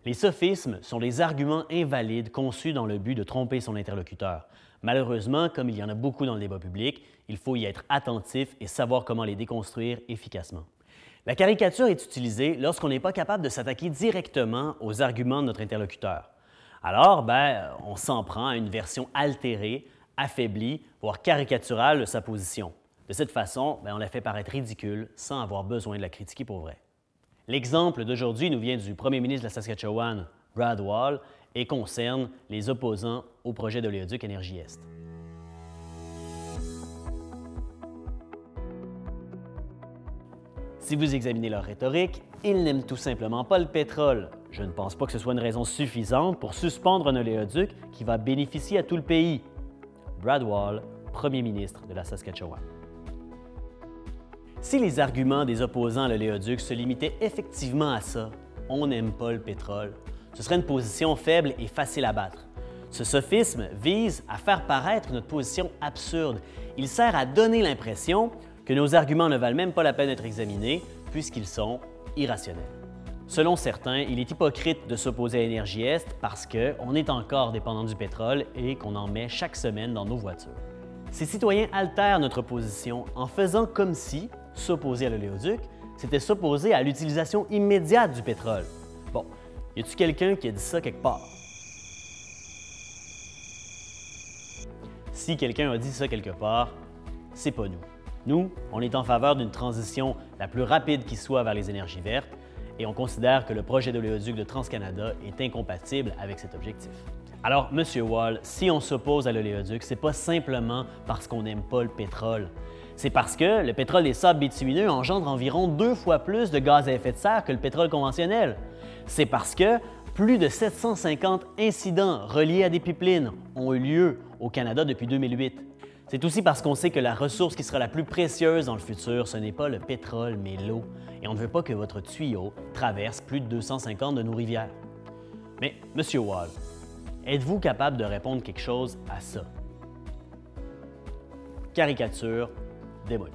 Les sophismes sont des arguments invalides conçus dans le but de tromper son interlocuteur. Malheureusement, comme il y en a beaucoup dans le débat public, il faut y être attentif et savoir comment les déconstruire efficacement. La caricature est utilisée lorsqu'on n'est pas capable de s'attaquer directement aux arguments de notre interlocuteur. Alors, on s'en prend à une version altérée, affaiblie, voire caricaturale de sa position. De cette façon, on la fait paraître ridicule sans avoir besoin de la critiquer pour vrai. L'exemple d'aujourd'hui nous vient du premier ministre de la Saskatchewan, Brad Wall, et concerne les opposants au projet d'oléoduc Énergie-Est. Si vous examinez leur rhétorique, ils n'aiment tout simplement pas le pétrole. Je ne pense pas que ce soit une raison suffisante pour suspendre un oléoduc qui va bénéficier à tout le pays. Brad Wall, premier ministre de la Saskatchewan. Si les arguments des opposants à l'oléoduc se limitaient effectivement à ça, on n'aime pas le pétrole, ce serait une position faible et facile à battre. Ce sophisme vise à faire paraître notre position absurde. Il sert à donner l'impression que nos arguments ne valent même pas la peine d'être examinés puisqu'ils sont irrationnels. Selon certains, il est hypocrite de s'opposer à Énergie-Est parce qu'on est encore dépendant du pétrole et qu'on en met chaque semaine dans nos voitures. Ces citoyens altèrent notre position en faisant comme si s'opposer à l'oléoduc, c'était s'opposer à l'utilisation immédiate du pétrole. Bon, y a-t-il quelqu'un qui a dit ça quelque part? Si quelqu'un a dit ça quelque part, c'est pas nous. Nous, on est en faveur d'une transition la plus rapide qui soit vers les énergies vertes et on considère que le projet d'oléoduc de TransCanada est incompatible avec cet objectif. Alors, M. Wall, si on s'oppose à l'oléoduc, c'est pas simplement parce qu'on n'aime pas le pétrole. C'est parce que le pétrole des sables bitumineux engendre environ 2 fois plus de gaz à effet de serre que le pétrole conventionnel. C'est parce que plus de 750 incidents reliés à des pipelines ont eu lieu au Canada depuis 2008. C'est aussi parce qu'on sait que la ressource qui sera la plus précieuse dans le futur, ce n'est pas le pétrole, mais l'eau. Et on ne veut pas que votre tuyau traverse plus de 250 de nos rivières. Mais, M. Wall, êtes-vous capable de répondre quelque chose à ça? Caricature démolie.